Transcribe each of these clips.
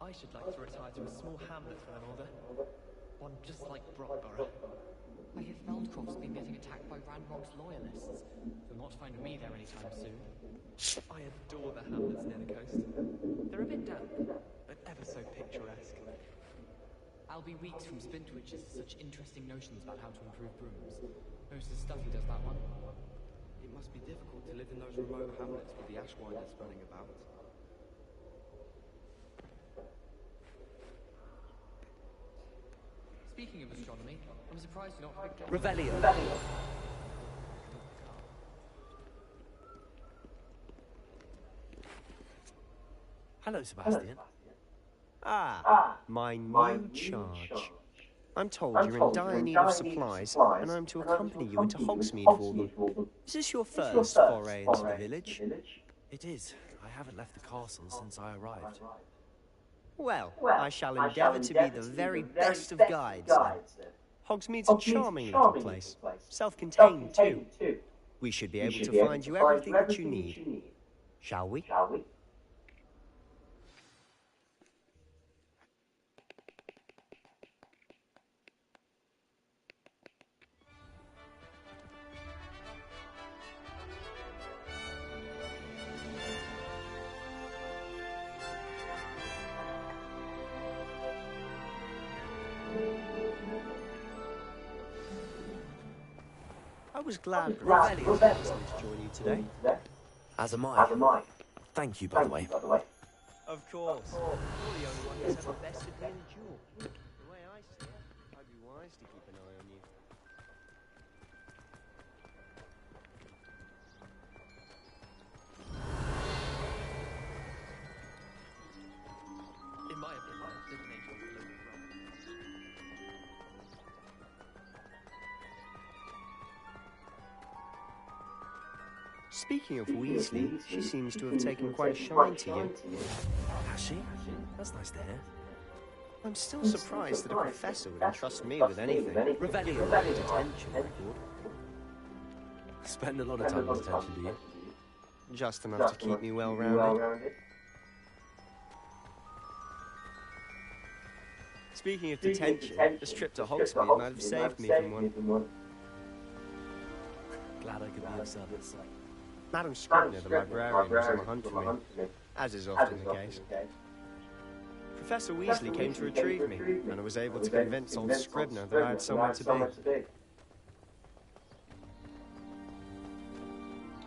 I should like to retire to a small hamlet with an order. One just like Brockborough. I hear Feldcroft's been getting attacked by Ranrock's loyalists. They'll not find me there anytime soon. I adore the hamlets near the coast. They're a bit damp, but ever so picturesque. I'll be weeks from Spintwitches to such interesting notions about how to improve brooms. Most of the stuff he does that one. It must be difficult to live in those remote hamlets with the ashwinders running about. Speaking of astronomy, I'm surprised you're not a big Revelio. Hello, Sebastian. My new charge. I'm told you're in dire need of supplies, and I'm to accompany you into Hogsmeade for them. Is this your first foray into the village? It is. I haven't left the castle since I arrived. Well, I shall endeavour to be the very best of guides, then. Hogsmeade's a charming little place, self-contained too. We should be able to find you everything that you need. Shall we? I was glad Revelio was able to join you today. As am I. Thank you, by the way. Of course. You're the only one who's ever bested me in a duel. The way I see it, I'd be wise to keep an eye on you. In my opinion, divination is a load of rubbish. Speaking of Weasley, she seems to have taken quite a shine to you. Has she? That's nice to hear. I'm still surprised that a professor would entrust me with anything. Revelio, detention record. Spend a lot of time in detention, do you? Just enough to keep me well-rounded. Speaking of detention, this trip to Hogsmeade might have saved me from one. Glad I could be of service. Madam Scribner, the librarian, was on the hunt for me, as is often the case. Professor Weasley came to retrieve me, and I was able to convince old Scribner that I had somewhere to be.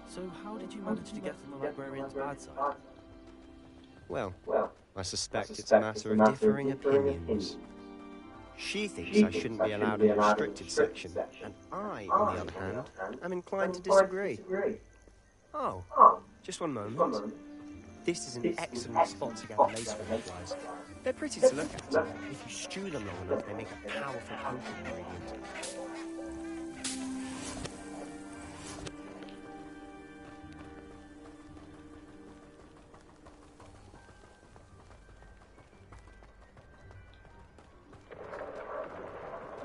So how did you manage to get from the librarian's bad side? Well, I suspect it's a matter of differing opinions. She thinks I shouldn't be allowed in the restricted section, and I, on the other hand, am inclined to disagree. Oh, just one moment. This is an excellent spot to gather lace flies. They're pretty to look at. If you stew them long enough, they make a powerful potion ingredient.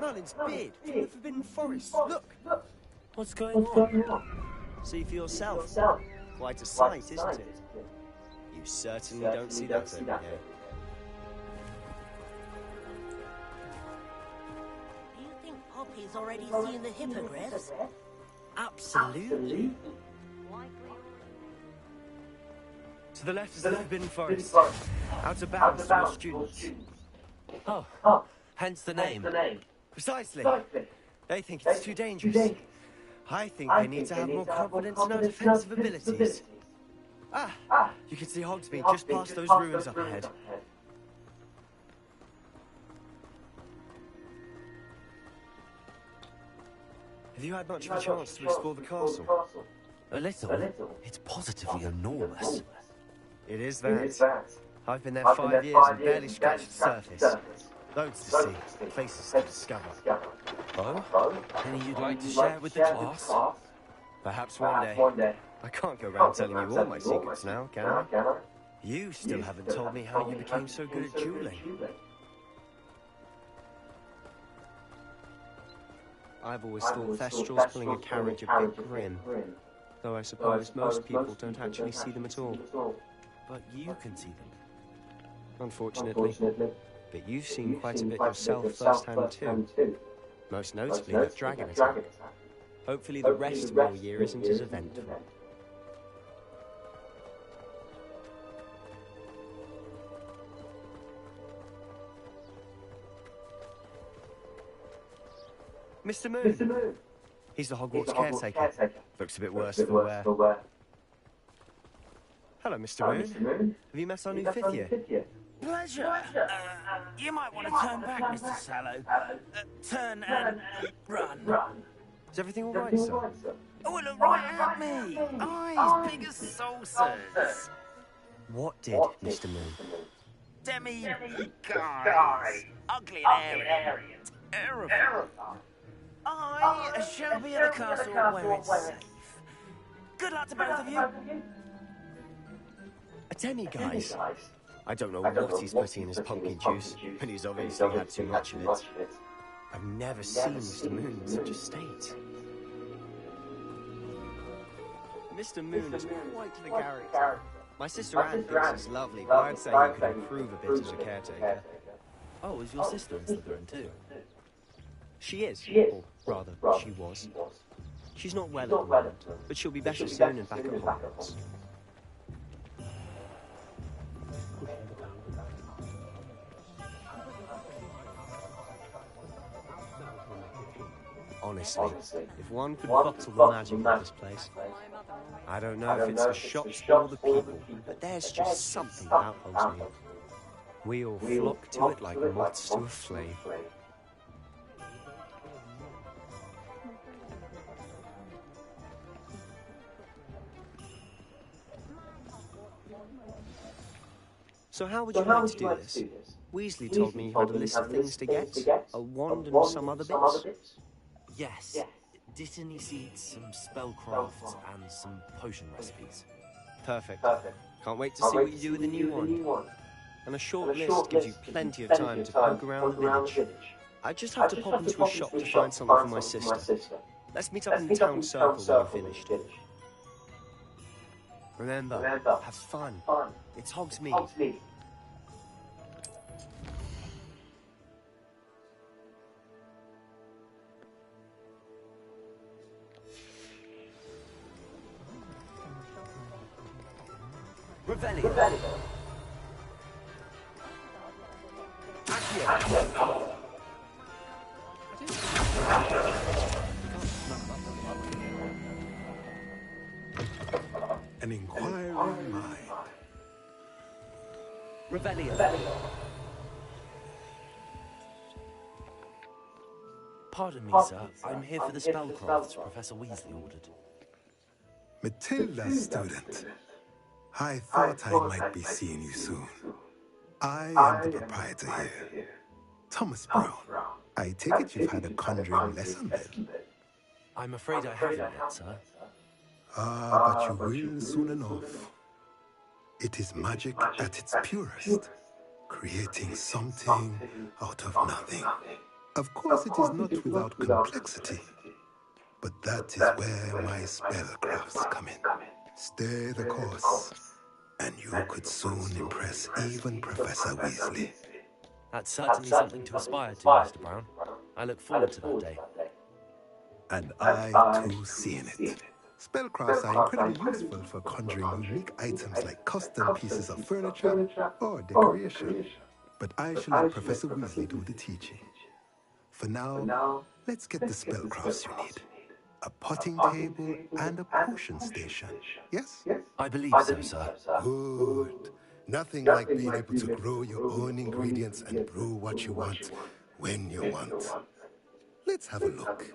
Merlin's beard from the Forbidden Forest. Look! What's going on? See for yourself. Quite a sight, isn't it? You certainly don't see that every day. Do you think Poppy's already seen the hippogriffs? Absolutely. To the left is the Forbidden Forest. Out of bounds to your students. Oh, hence the name. Precisely. They think it's too dangerous. I think they need to have more confidence in our defensive abilities. You can see Hogsmeade just past those ruins up ahead. Have you had much of a chance to explore the castle? A little. It's positively enormous. It is that. I've been there 5 years and barely scratched the surface. Loads to see, places to discover. Oh? Any you'd like to share with the class? Perhaps one day. I can't go around telling you all my secrets now, can I? You still haven't told me how you became so good at dueling. I've always thought Thestrals pulling a carriage a bit grim, though I suppose most people don't actually see them at all. But you can see them. unfortunately. But you've seen quite a bit yourself firsthand too. Most notably that dragon attack. Hopefully the rest of your year isn't as eventful. Mr. Moon. He's the Hogwarts caretaker. Looks a bit worse for wear. Hello, Mr. Moon. Have you met our new fifth year? Pleasure. You might want to turn back, Mr. Sallow. Turn and run. Is everything all right, sir? Oh, look right at me. Eyes big as saucers. What did, Mr. Moon? Demi-guys. Ugly and hairy. Terrifying. I shall be at the castle where it's safe. Good luck to both of you. A demi-guise? I don't know what he's putting in his pumpkin juice, but he's obviously had too much of it. I've never seen Mr. Moon in such a state. Mr. Moon is quite the character. My sister Anne thinks he's lovely, but I'd say you could improve a bit as a caretaker. Oh, is your sister in Slytherin too? She is, or rather, she was. She's not well at the moment, but she'll be better soon and back at Hogwarts. Honestly, if one could bottle the magic of this place, I don't know if it's the shops or the people, but there's just something about Hogsmeade. We all flock to it like moths to a flame. So how would you like to do this? Weasley told me you had a list of things to get, a wand and some other bits. Yes. Dittany seeds, some spellcrafts, and some potion recipes. Perfect. Can't wait to see what you do with the new wand. And a short list gives you plenty of time to poke around the village. I just have to pop into a shop to find something for my sister. Let's meet up in the town circle when we're finished. Remember, have fun. It's Hogsmeade. Revelio. An inquiring mind. Revelio. Pardon me, sir. I'm here for the spellcrafts Professor Weasley ordered. Matilda, student. I thought I might be seeing you soon. I am the proprietor here. Thomas Brown. I take it you've had a conjuring lesson then? I'm afraid I haven't yet, sir. Ah, but you will soon enough. It is magic at its purest, creating something out of nothing. Of course, it is not without complexity, but that is where my spellcrafts come in. Stay the course, and you could soon impress even Professor Weasley. That's certainly something to aspire to, Mr. Brown. I look forward to that day. And I, too, seeing it. Spellcrafts are incredibly useful for conjuring unique items like custom pieces of furniture or decoration. But I shall let Professor Weasley do the teaching. For now, let's get the spellcrafts you need. A potting table and a potion station. Yes? I believe so, sir. Good. Nothing like being able to grow your own ingredients and brew what you want when you want. Let's have a look.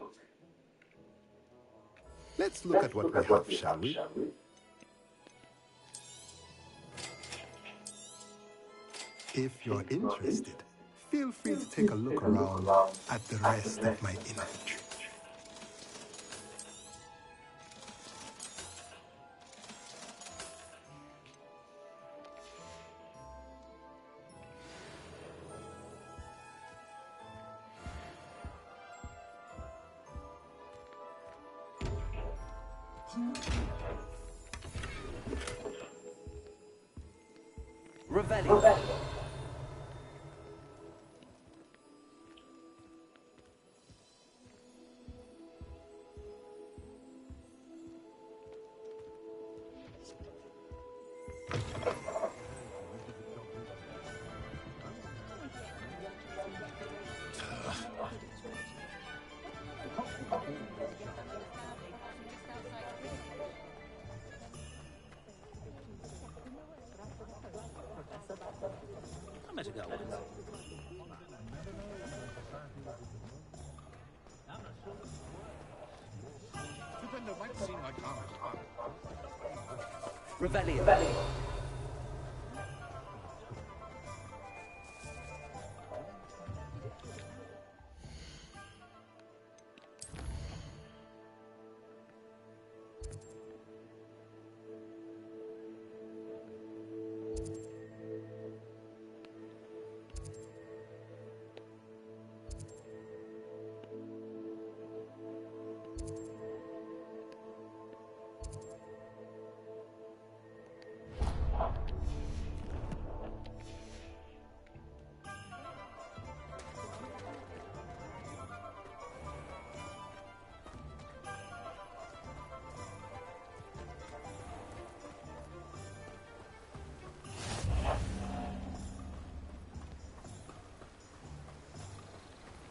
Let's look at what we have, shall we? If you're interested, feel free to take a look around at the rest of my inventory. Revelio. Revelio.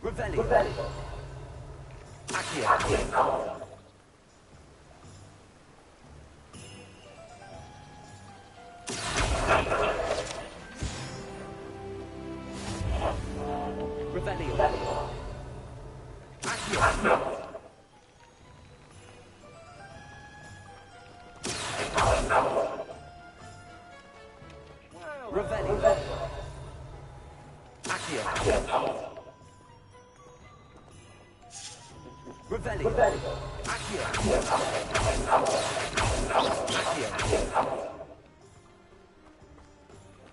Revelio. Accio. Revelio. Accio. Revelio. Accio. Revelio. Accio. Accio.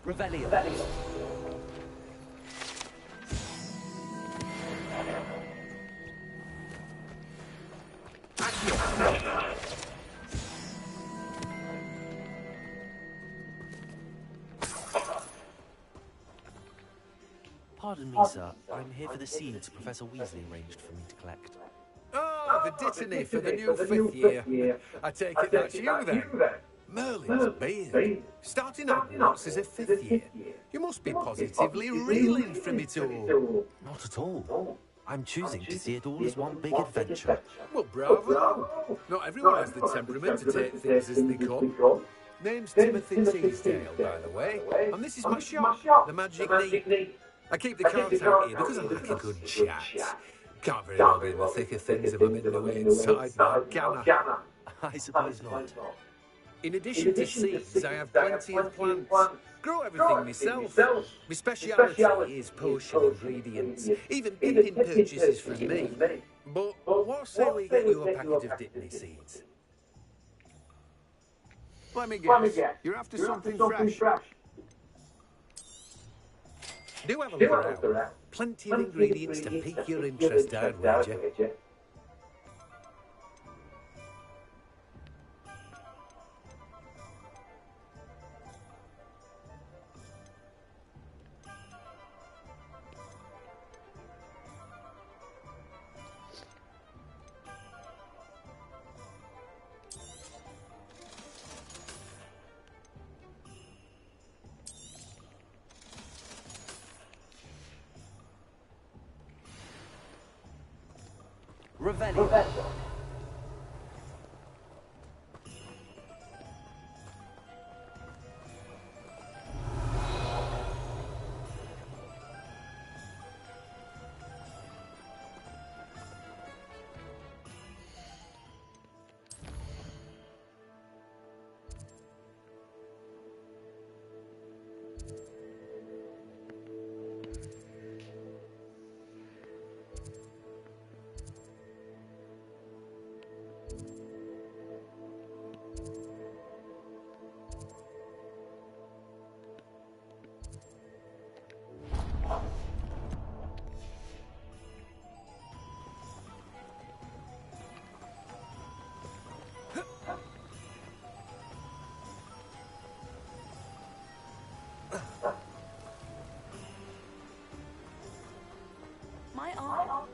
Revelio. Pardon me, sir. I'm here for the seeds Professor Weasley arranged for me to collect. Oh, the dittany for the new fifth year. I take it that's you then. Merlin's beard. Starting Hogwarts as a fifth year. You must be positively reeling from it all. Not at all. I'm choosing to see it all as one big adventure. Well, bravo. Not everyone has the temperament to take things as they come. Name's Timothy Teasdale, by the way. And this is my shop, the Magic Neat. I keep the cards out here because I like a good chat. Can't very well be in the thick of things if I'm in the way inside now, can I? I suppose not. In addition to seeds, I have plenty of plants. Grow everything myself. My speciality is potion ingredients. Even Pippin purchases from me. But what say we get you a packet of Dittany seeds? Let me guess. You're after something fresh. Do have a look around. Plenty of ingredients to pique your interest, I'd wager. Revelio. My arm.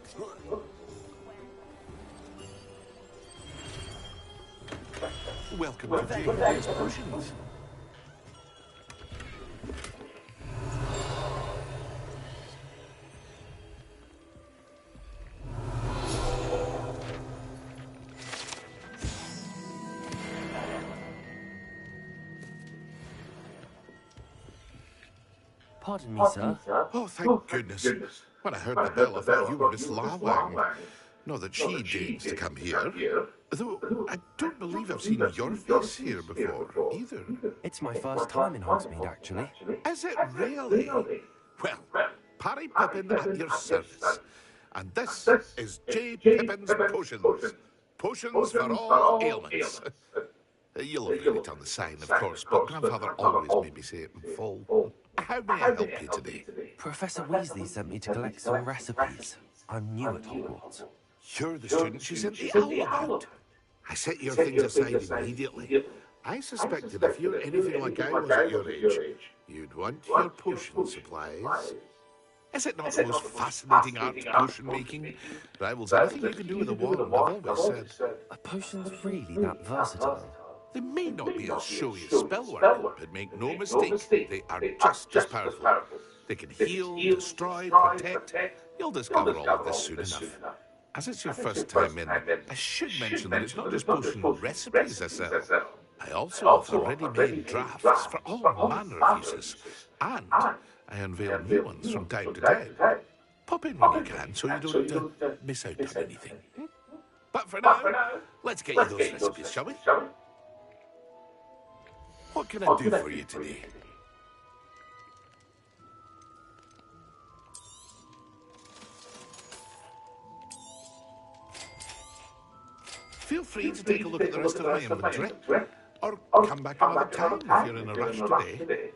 Welcome to James Potions. Pardon me, sir. Oh, thank goodness. When I heard the bell, I thought you were a Slarwang. Not that she deigns to come here. Though I don't believe I've seen your face here before, either. It's my first time in Hogsmeade, actually. Is it really? Well, Parry Pippin at your service. And this is J. Pippin's Potions. Potions for all ailments. You'll have read it on the sign, of course, but Grandfather always made me say it in full. How may I help you today? Professor Weasley sent me to collect some recipes. I'm new at Hogwarts. You're the student she sent the owl about. I set your things aside immediately. I suspected if you're anything like I was at your age, you'd want your potion supplies. Is it not the most fascinating art, potion making? Rivals anything you can do with a wand, I've always said. Are potions really that versatile? They may not be as showy as spellwork, but make no mistake, they are just as powerful. They can heal, destroy, protect. You'll discover all of this soon enough. As it's your first time in, I should mention that it's not just potion recipes I sell. I also have ready-made drafts for all manner of uses, and I unveil new ones from time to time. Pop in when you can so you don't miss out on anything. But for now, let's get you those recipes, shall we? What can I do for you today? Feel free to take a look at the rest of my inventory, or come back another time if you're in a rush today.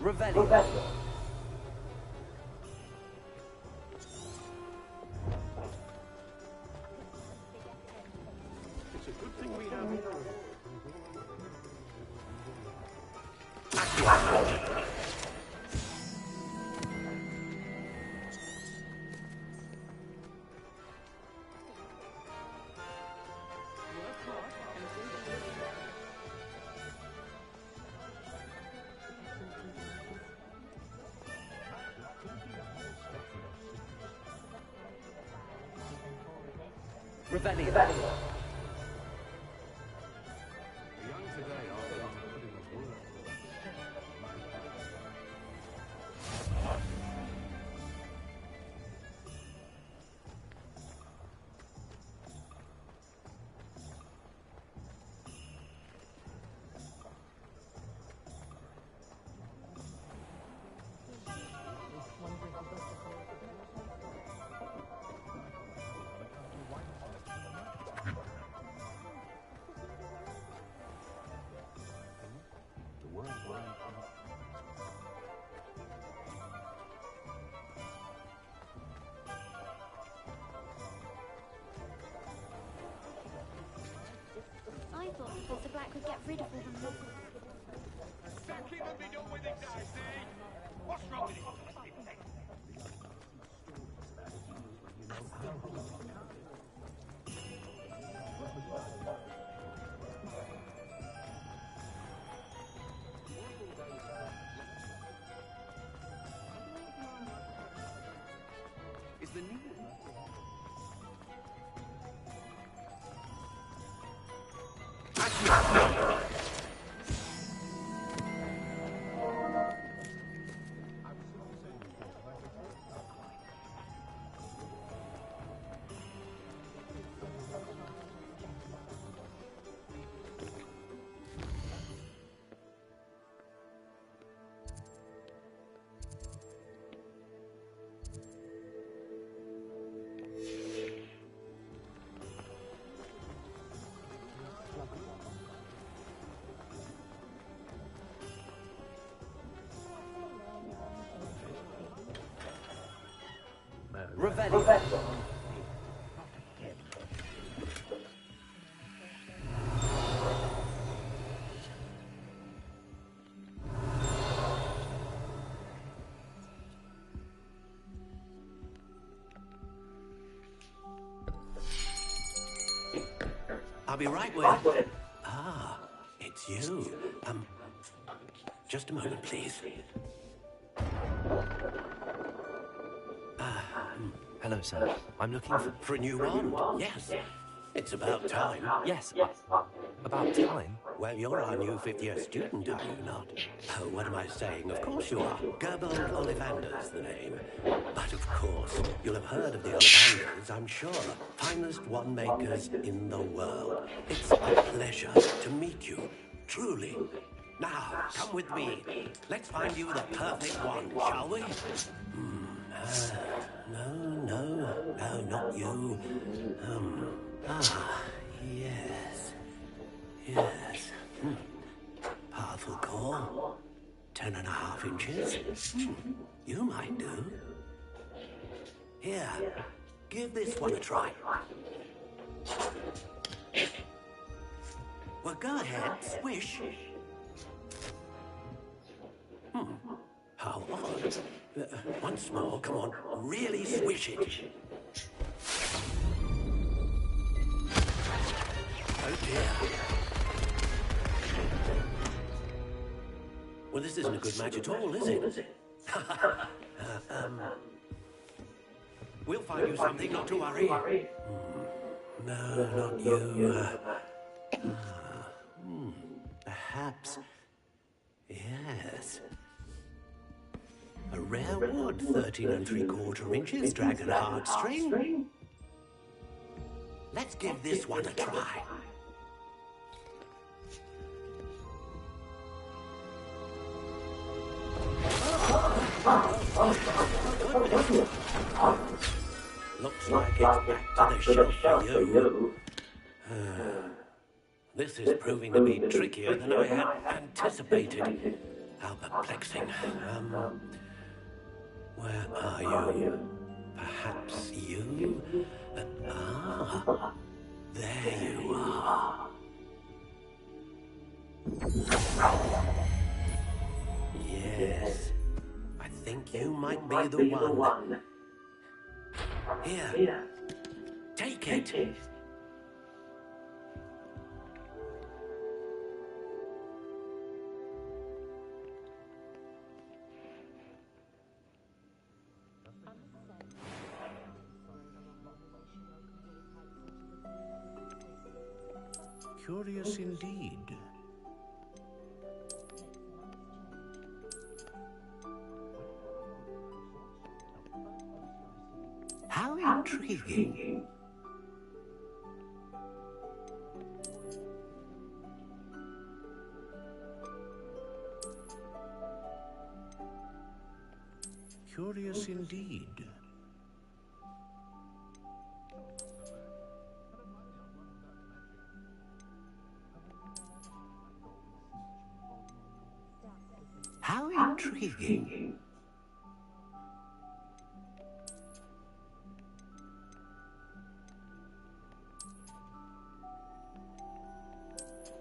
Revelio. It's a good thing we have. Revelio. I thought Professor Black would get rid of all the local... What's wrong with it? Is the new... Revelio. I'll be right with... Ah, it's you. Just a moment, please. Hello, sir. I'm looking For a new wand? Yes. It's about time. Yes, about time? Well, you're our new fifth-year student, are you not? Oh, what am I saying? Of course you are. Gerbold Ollivander's the name. But of course, you'll have heard of the Ollivanders, I'm sure. Finest wand makers in the world. It's a pleasure to meet you, truly. Now, come with me. Let's find you the perfect wand, shall we? No, not you. Yes. Powerful core. 10.5 inches. You might do. Here, give this one a try. Well, go ahead, swish. How odd. Once more, come on, really swish it. Oh dear. Well, this isn't a good match at all, is it? We'll find you something, not to worry. No, not you. Perhaps. Yes. A rare wood, 13 3/4 inches, dragon heartstring. Let's give this one a try. Looks like it's back to the shelf for you. This is proving to be trickier than I had anticipated. How perplexing. Where are you? Perhaps you? There you are. Yes. I think you might be the one. Here. Take it. Curious indeed. How intriguing. Curious indeed. How intriguing.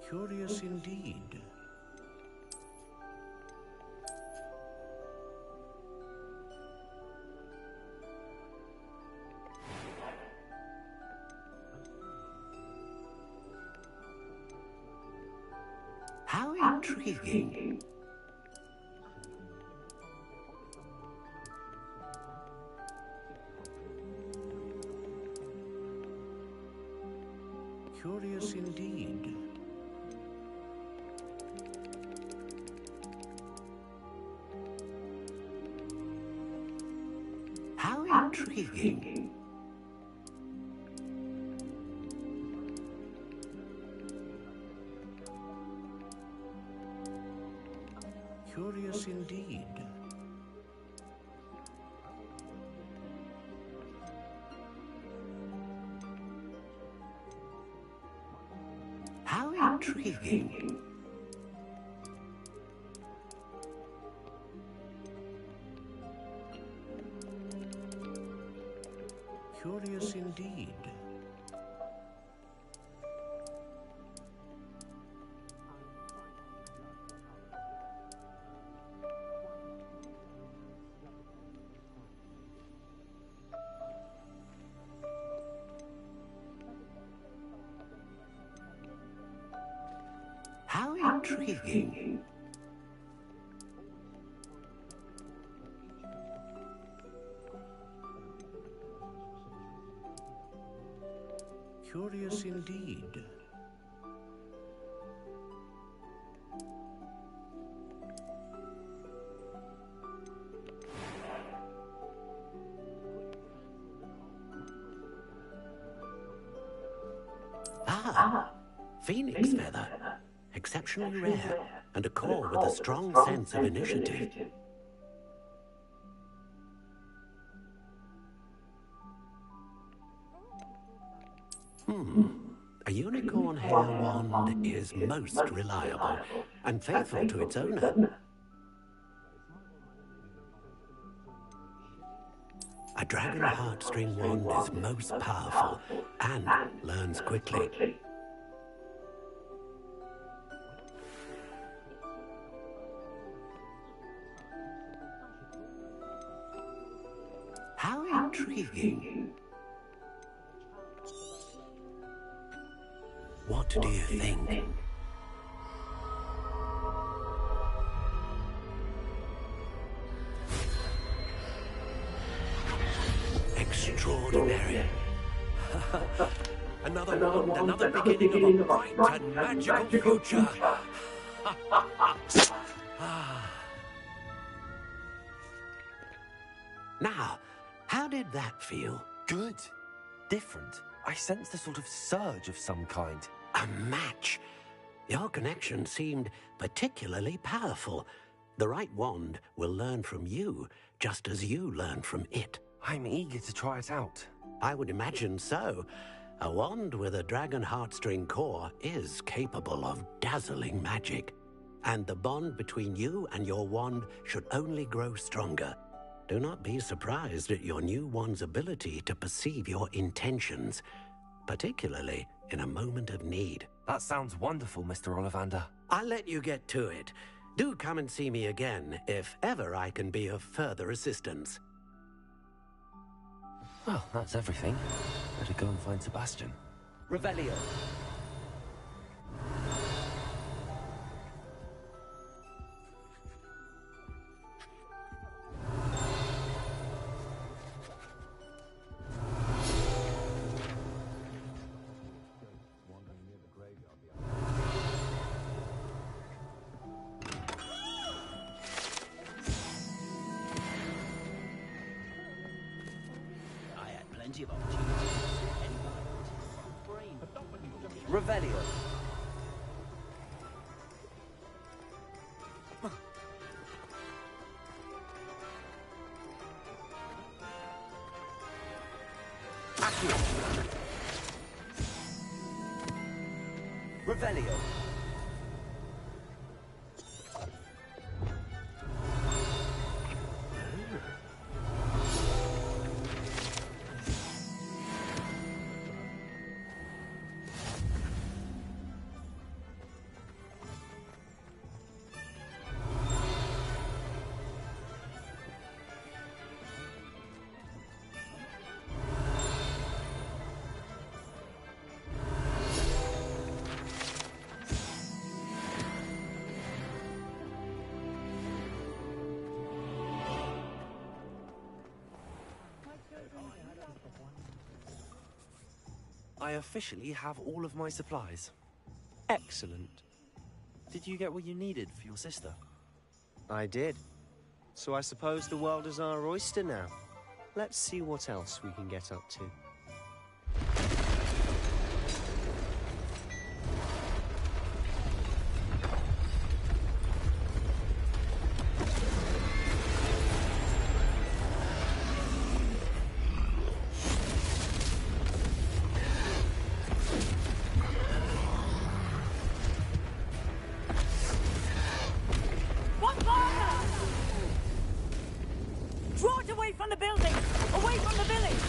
Curious indeed. How intriguing. Curious indeed. How intriguing. Curious indeed. How intriguing. Curious indeed. intriguing. Curious indeed. Phoenix feather. Exceptionally rare, and a core with a strong sense of initiative. A unicorn hair wand is most reliable and faithful to its owner. A dragon heartstring wand is most powerful and learns quickly. How intriguing. What do you think? Extraordinary. Another wand, another beginning of a bright and magical future. Now, how did that feel? Good. Different. I sensed a sort of surge of some kind. A match. Your connection seemed particularly powerful. The right wand will learn from you, just as you learn from it. I'm eager to try it out. I would imagine so. A wand with a dragon heartstring core is capable of dazzling magic. And the bond between you and your wand should only grow stronger. Do not be surprised at your new wand's ability to perceive your intentions, particularly in a moment of need. That sounds wonderful, Mr. Ollivander. I'll let you get to it. Do come and see me again if ever I can be of further assistance. Well, that's everything. Better go and find Sebastian. Revelio. Revelio. Revelio. I officially have all of my supplies. Excellent. Did you get what you needed for your sister? I did. So I suppose the world is our oyster now. Let's see what else we can get up to. Draw it away from the building! Away from the village!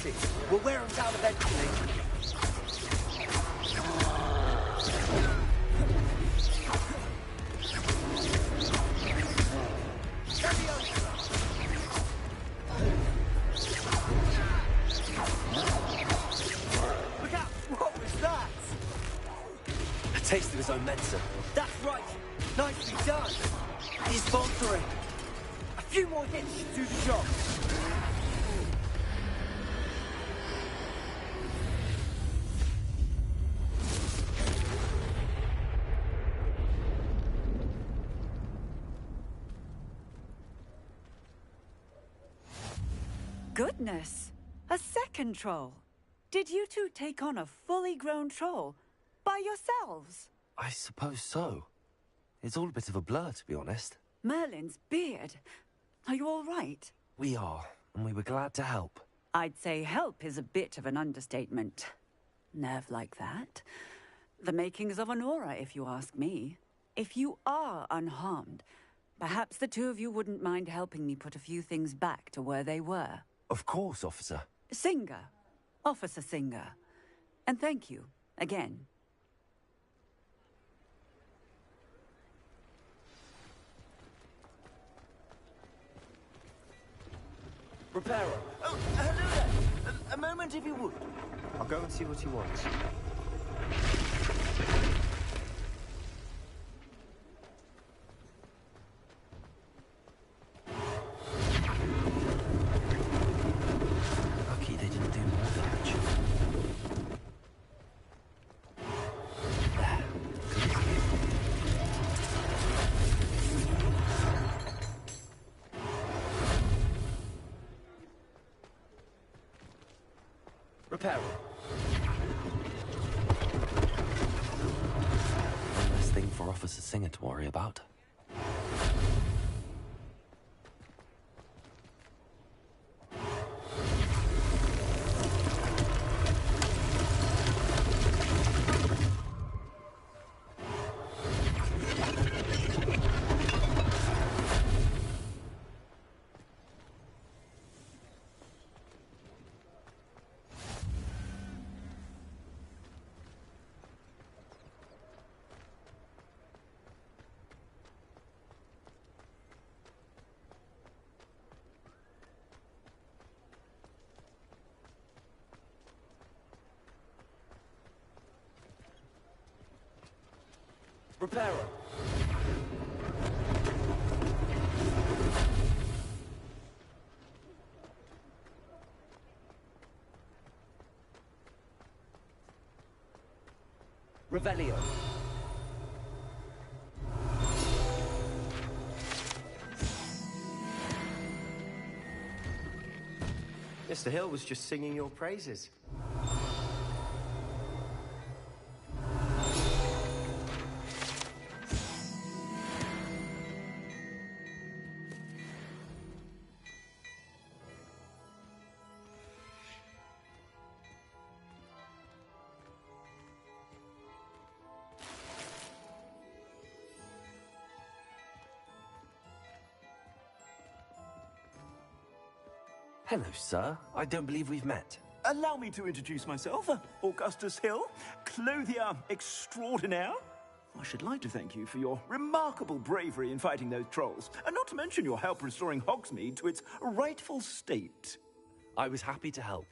it. We'll wear them down eventually. Look out! What was that? A taste of his own medicine. That's right. Nicely done. He's sponsoring. A few more hits should do the job. Goodness! A second troll. Did you two take on a fully grown troll by yourselves? I suppose so. It's all a bit of a blur, to be honest. Merlin's beard. Are you all right? We are, and we were glad to help. I'd say help is a bit of an understatement. Nerve like that. The makings of an aura, if you ask me. If you are unharmed, perhaps the two of you wouldn't mind helping me put a few things back to where they were. Of course, officer. Singer. Officer Singer. And thank you, again. Repairer. Oh, hello there. A moment, if you would. I'll go and see what he wants. Lucky they didn't do more damage. There. Good as new. Repairer. One less thing for Officer Singer to worry about. Repairer. Revelio. Mr. Hill was just singing your praises. Hello, sir. I don't believe we've met. Allow me to introduce myself, Augustus Hill, clothier extraordinaire. I should like to thank you for your remarkable bravery in fighting those trolls, and not to mention your help restoring Hogsmeade to its rightful state. I was happy to help.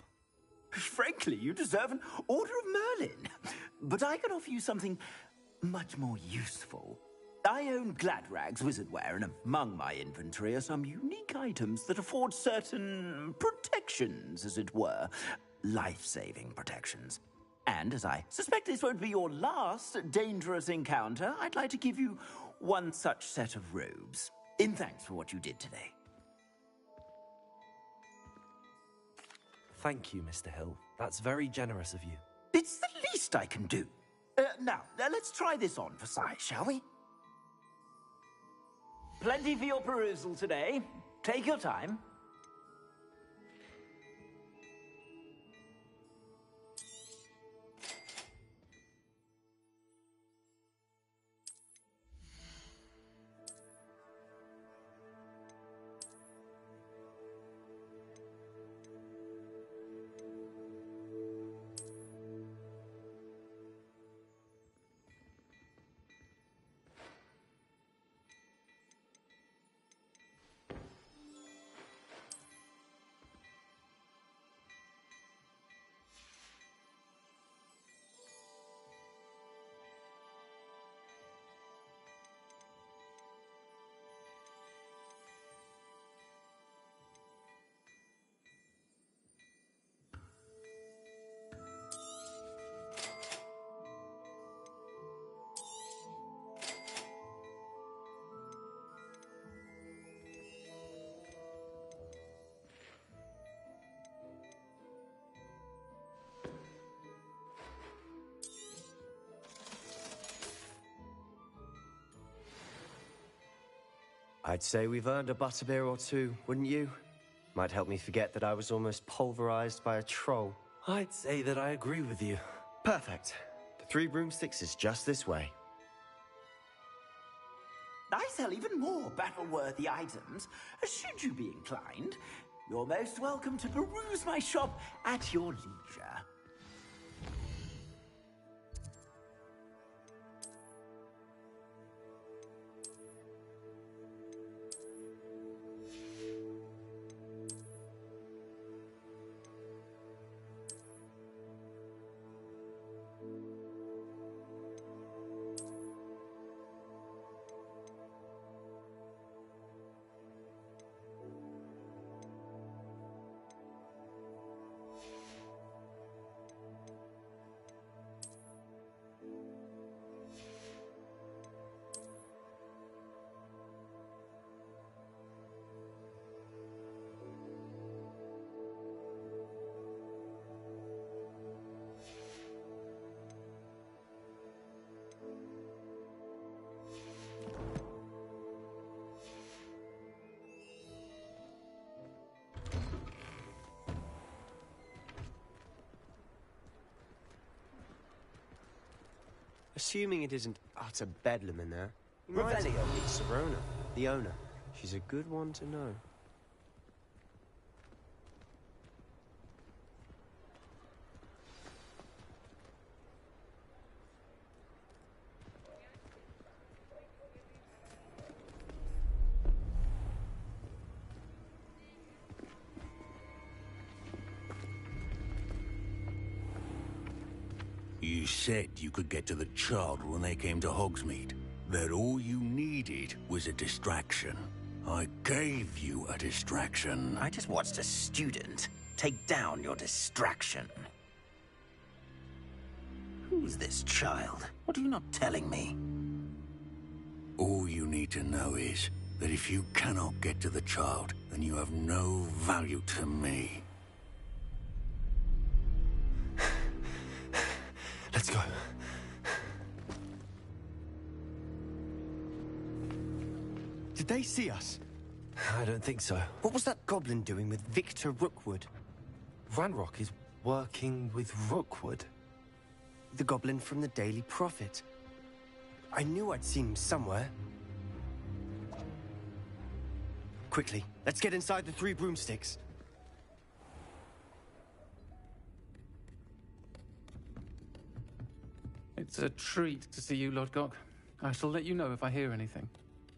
Frankly, you deserve an Order of Merlin. But I can offer you something much more useful. I own Gladrag's wizardware, and among my inventory are some unique items that afford certain protections, as it were. Life-saving protections. And as I suspect this won't be your last dangerous encounter, I'd like to give you one such set of robes, in thanks for what you did today. Thank you, Mr. Hill. That's very generous of you. It's the least I can do. Now, let's try this on for size, shall we? Plenty for your perusal today. Take your time. I'd say we've earned a butterbeer or two, wouldn't you? Might help me forget that I was almost pulverized by a troll. I'd say that I agree with you. Perfect. The Three Broomsticks is just this way. I sell even more battle-worthy items. Should you be inclined, you're most welcome to peruse my shop at your leisure. Assuming it isn't utter bedlam in there, you might meet Serona, the owner. She's a good one to know. You said you could get to the child when they came to Hogsmeade. That all you needed was a distraction. I gave you a distraction. I just watched a student take down your distraction. Who's this child? What are you not telling me? All you need to know is that if you cannot get to the child, then you have no value to me. Let's go. Did they see us? I don't think so. What was that goblin doing with Victor Rookwood? Ranrock is working with Rookwood. The goblin from the Daily Prophet. I knew I'd seen him somewhere. Quickly, let's get inside the Three Broomsticks. It's a treat to see you, Lodgok. I shall let you know if I hear anything.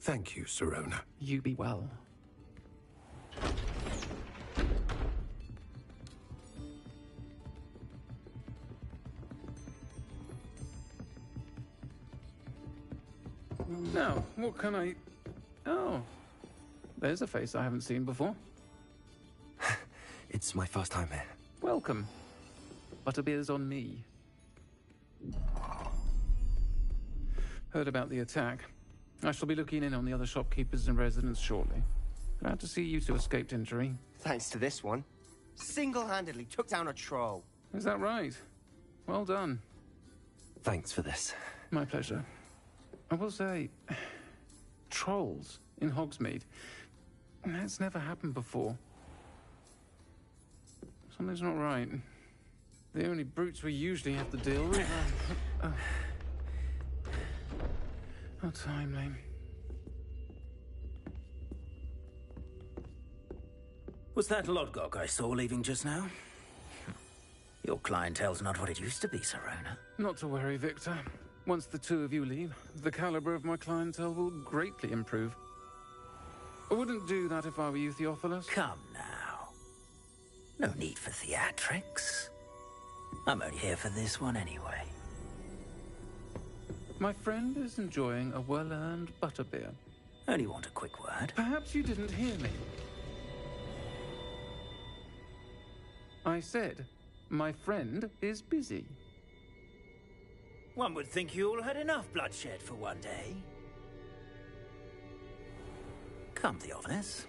Thank you, Serona. You be well. Now, what can I... Oh, there's a face I haven't seen before. It's my first time here. Welcome. Butterbeer's on me. Heard about the attack. I shall be looking in on the other shopkeepers and residents shortly. Glad to see you two escaped injury. Thanks to this one. Single-handedly took down a troll. Is that right? Well done. Thanks for this. My pleasure. I will say, trolls in Hogsmeade. That's never happened before. Something's not right. The only brutes we usually have to deal with are... How timely. Was that Lodgok I saw leaving just now? Your clientele's not what it used to be, Serona. Not to worry, Victor. Once the two of you leave, the caliber of my clientele will greatly improve. I wouldn't do that if I were you, Theophilus. Come now. No need for theatrics. I'm only here for this one anyway. My friend is enjoying a well-earned butterbeer. Only want a quick word. Perhaps you didn't hear me. I said, my friend is busy. One would think you all had enough bloodshed for one day. Come, Theophilus.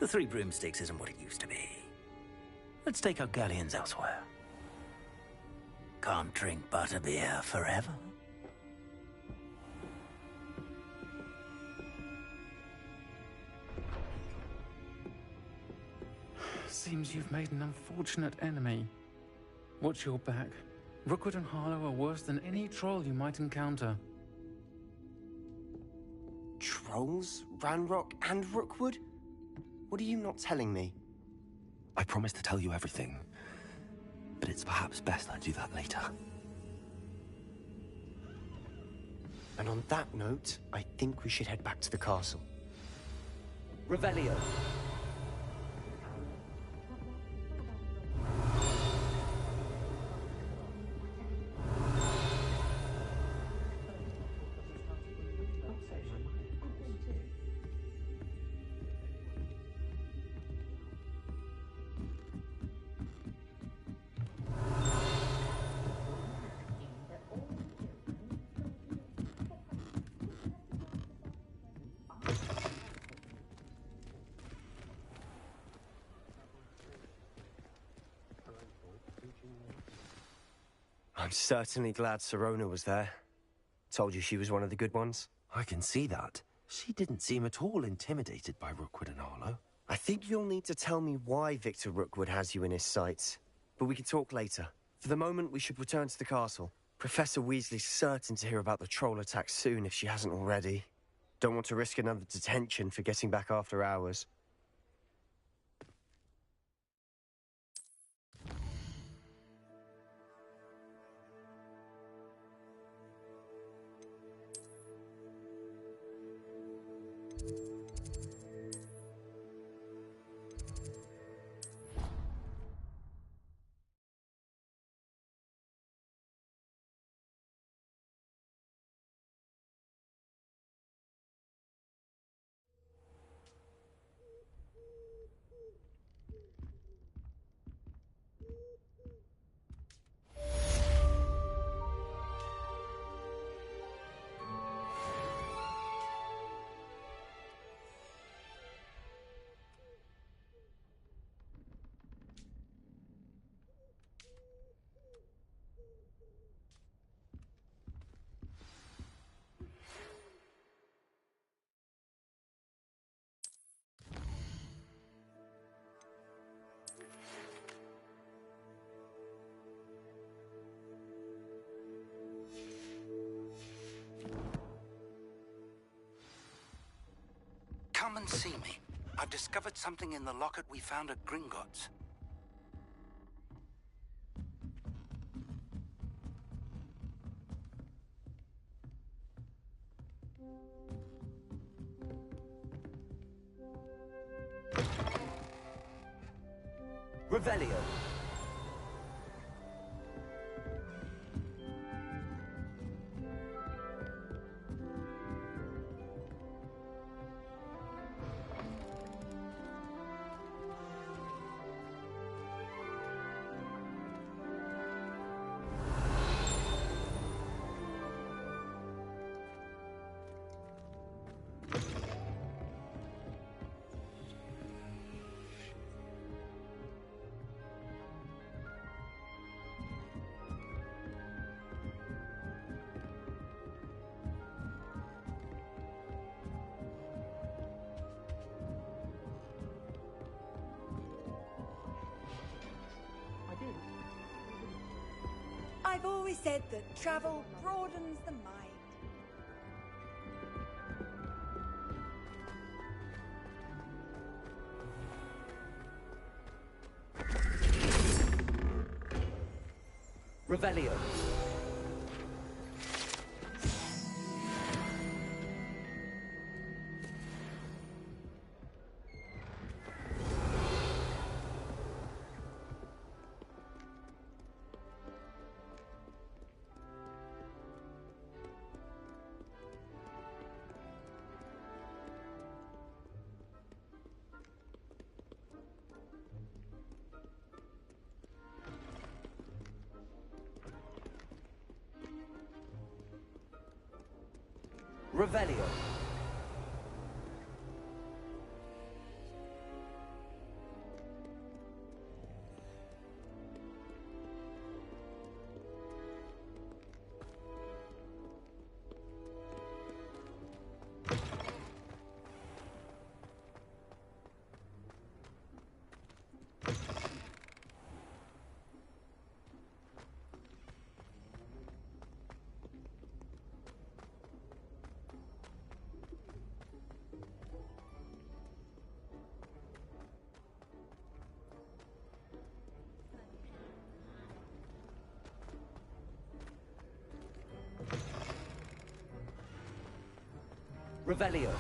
The Three Broomsticks isn't what it used to be. Let's take our galleons elsewhere. Can't drink butterbeer forever. Seems you've made an unfortunate enemy. Watch your back. Rookwood and Harlow are worse than any troll you might encounter. Trolls? Ranrock and Rookwood? What are you not telling me? I promise to tell you everything, but it's perhaps best I do that later. And on that note, I think we should head back to the castle. Revelio. I'm certainly glad Sirona was there. Told you she was one of the good ones. I can see that. She didn't seem at all intimidated by Rookwood and Harlow. I think you'll need to tell me why Victor Rookwood has you in his sights. But we can talk later. For the moment, we should return to the castle. Professor Weasley's certain to hear about the troll attack soon if she hasn't already. Don't want to risk another detention for getting back after hours. Come and see me. I've discovered something in the locket we found at Gringotts. Revelio. I've always said that travel broadens the mind. Revelio. Revelio. Revelio.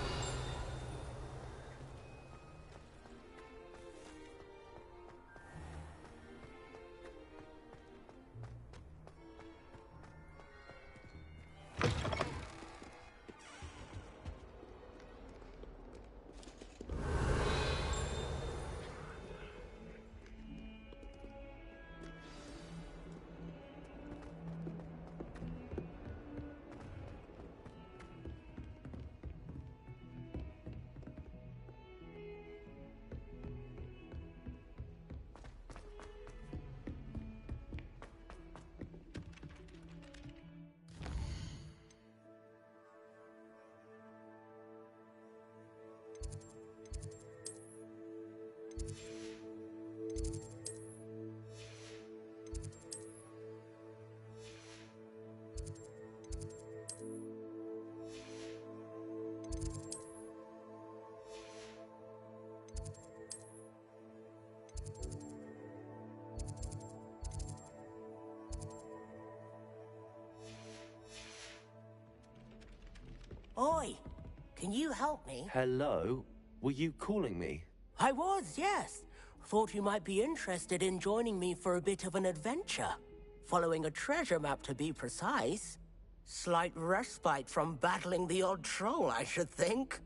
Oi, can you help me? Hello? Were you calling me? I was, yes. Thought you might be interested in joining me for a bit of an adventure. Following a treasure map, to be precise. Slight respite from battling the odd troll, I should think.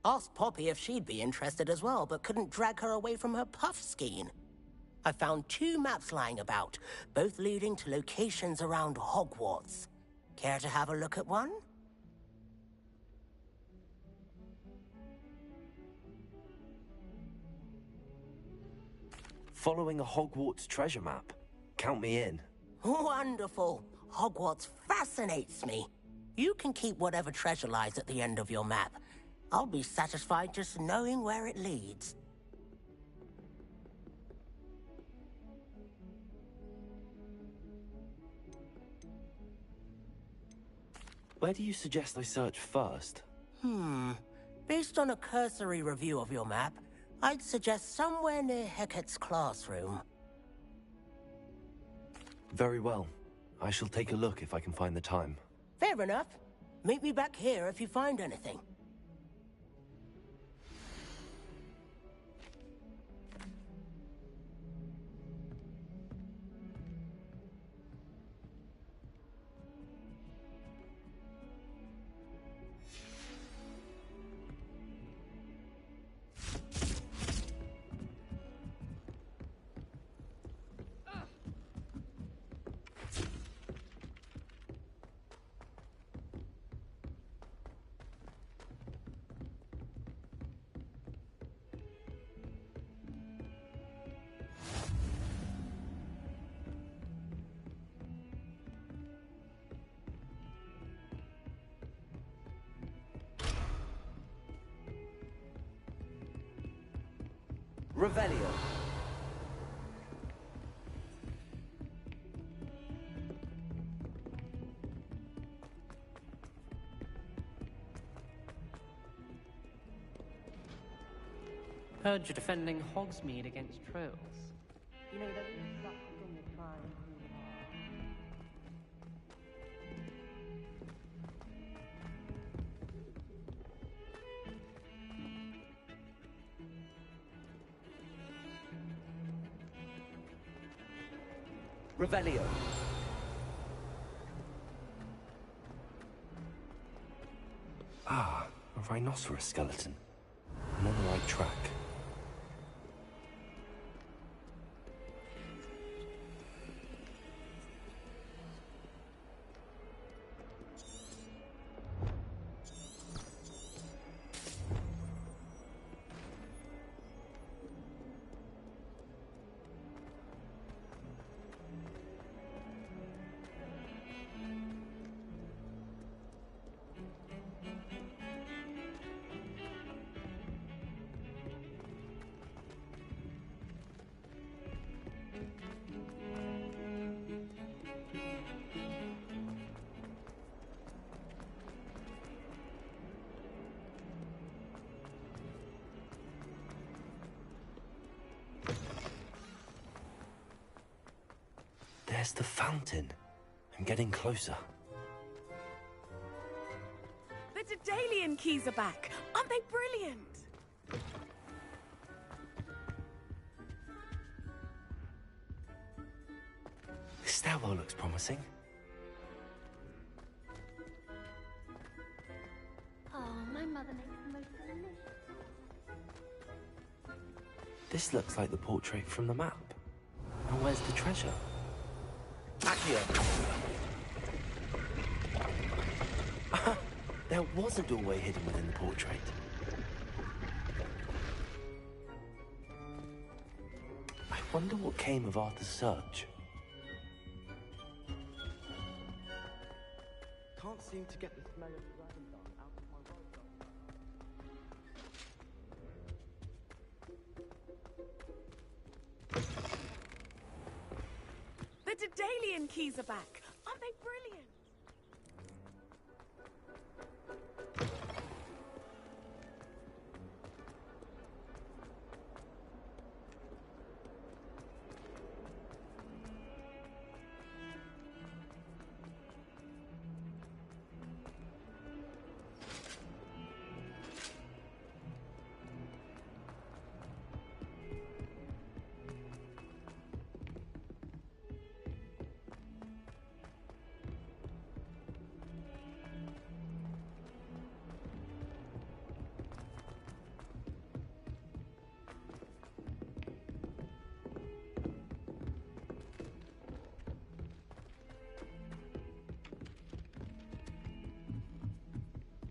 Asked Poppy if she'd be interested as well, but couldn't drag her away from her puff skein. I found 2 maps lying about, both leading to locations around Hogwarts. Care to have a look at one? Following a Hogwarts treasure map? Count me in. Wonderful. Hogwarts fascinates me. You can keep whatever treasure lies at the end of your map. I'll be satisfied just knowing where it leads. Where do you suggest I search first? Based on a cursory review of your map, I'd suggest somewhere near Hecat's classroom. Very well. I shall take a look if I can find the time. Fair enough. Meet me back here if you find anything. Revelio. Heard you're defending Hogsmeade against trolls. You know, there is such a thing as trying Revelio. Ah, a rhinoceros skeleton. I'm on the right track. There's the fountain. I'm getting closer. The The Daedalian keys are back. Aren't they brilliant? This stairwell looks promising. Oh, my mother makes the most delicious. This looks like the portrait from the map. And where's the treasure? Accio! There was a doorway hidden within the portrait. I wonder what came of Arthur's search. Can't seem to get the smell of dragon dung out of my robe. The Daedalian keys are back. Aren't they brilliant?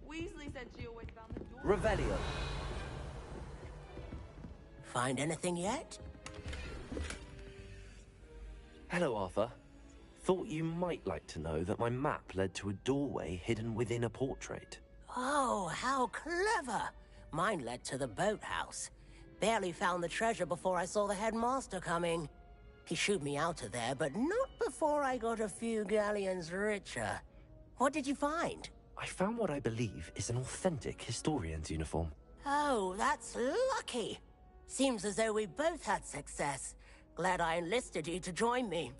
Weasley said she always found the door. Revelio. Find anything yet? Hello, Arthur. Thought you might like to know that my map led to a doorway hidden within a portrait. Oh, how clever! Mine led to the boathouse. Barely found the treasure before I saw the headmaster coming. He shooed me out of there, but not before I got a few galleons richer. What did you find? I found what I believe is an authentic historian's uniform. Oh, that's lucky. Seems as though we both had success. Glad I enlisted you to join me.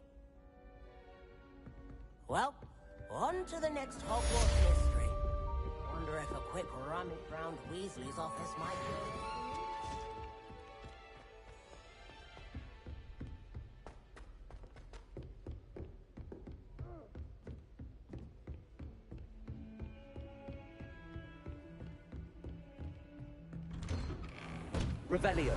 Well, on to the next Hogwarts history. Wonder if a quick rummage round Weasley's office might be... Revelio.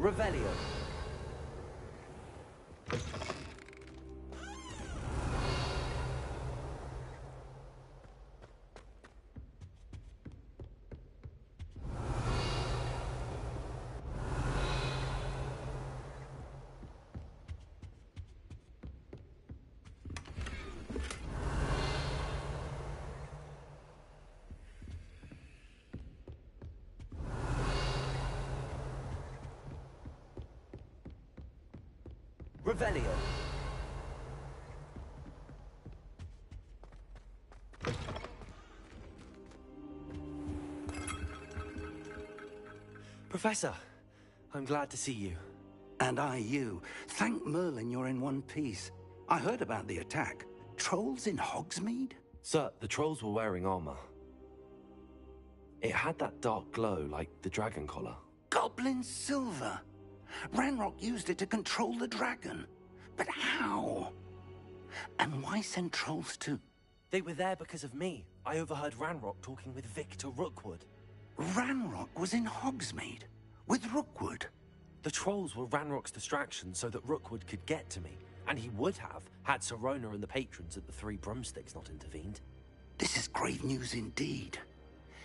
Revelio. Revelio. Professor, I'm glad to see you. And I you. Thank Merlin you're in one piece. I heard about the attack. Trolls in Hogsmeade? Sir, the trolls were wearing armor. It had that dark glow like the dragon collar. Goblin silver. Ranrock used it to control the dragon. But how? And why send trolls too? They were there because of me. I overheard Ranrock talking with Victor Rookwood. Ranrock was in Hogsmeade? With Rookwood? The trolls were Ranrock's distraction so that Rookwood could get to me. And he would have, had Sirona and the patrons at the Three Broomsticks not intervened. This is grave news indeed.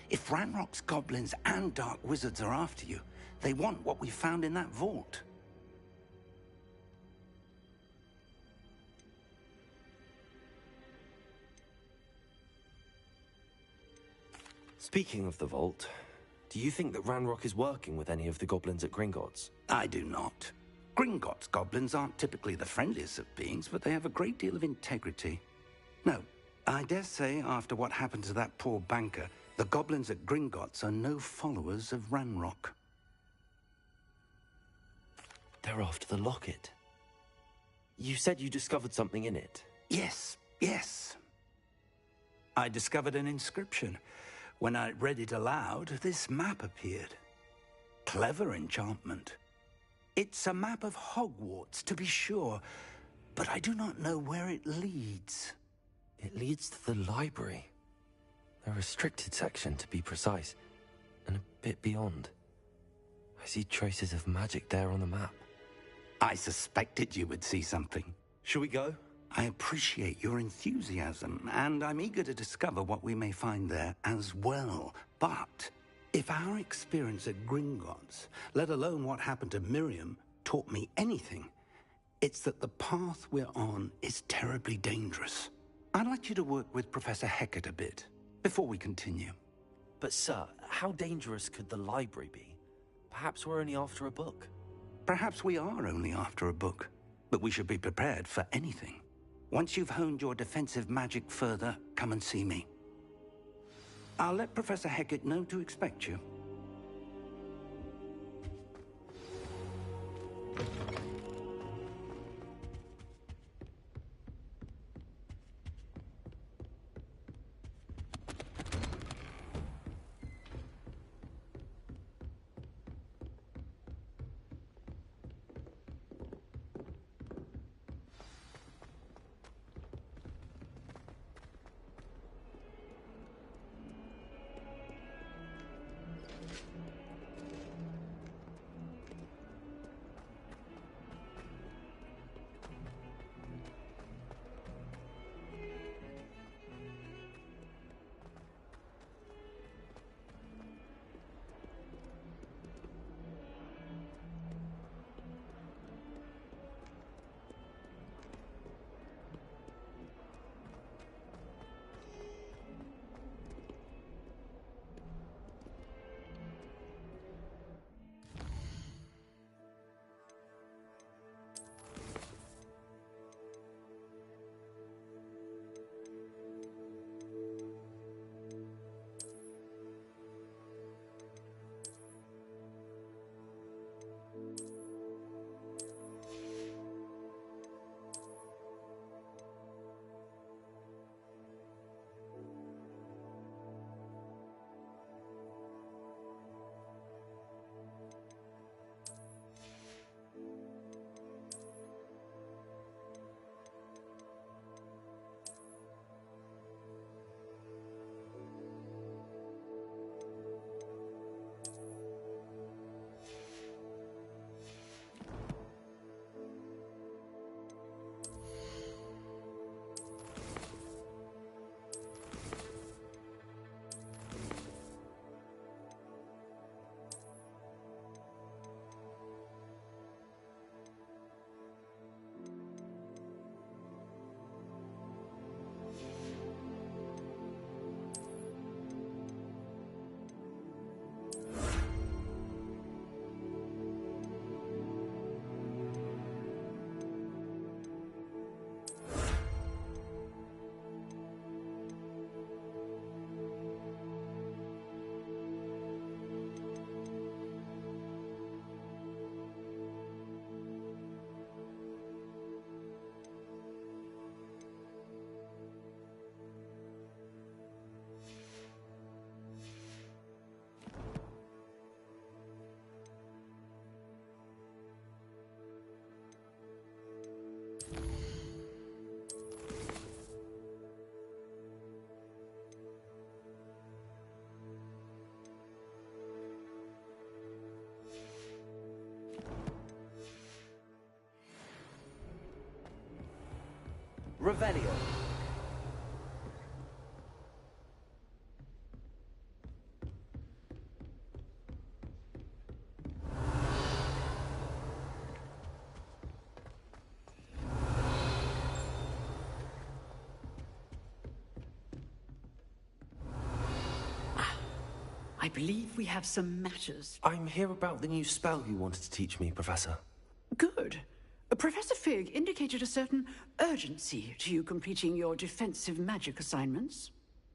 If Ranrock's goblins and dark wizards are after you, they want what we found in that vault. Speaking of the vault, do you think that Ranrock is working with any of the goblins at Gringotts? I do not. Gringotts goblins aren't typically the friendliest of beings, but they have a great deal of integrity. No, I dare say after what happened to that poor banker, the goblins at Gringotts are no followers of Ranrock. They're after the locket. You said you discovered something in it. Yes. I discovered an inscription. When I read it aloud, this map appeared. Clever enchantment. It's a map of Hogwarts, to be sure, but I do not know where it leads. It leads to the library. A restricted section, to be precise, and a bit beyond. I see traces of magic there on the map. I suspected you would see something. Shall we go? I appreciate your enthusiasm, and I'm eager to discover what we may find there as well. But if our experience at Gringotts, let alone what happened to Miriam, taught me anything, it's that the path we're on is terribly dangerous. I'd like you to work with Professor Hecat a bit before we continue. But sir, how dangerous could the library be? Perhaps we're only after a book. Perhaps we are only after a book, but we should be prepared for anything. Once you've honed your defensive magic further, come and see me. I'll let Professor Hecat know to expect you. Revelio. I believe we have some matters. I'm here about the new spell you wanted to teach me, Professor. Good. Professor Fig indicated a certain urgency to you completing your defensive magic assignments.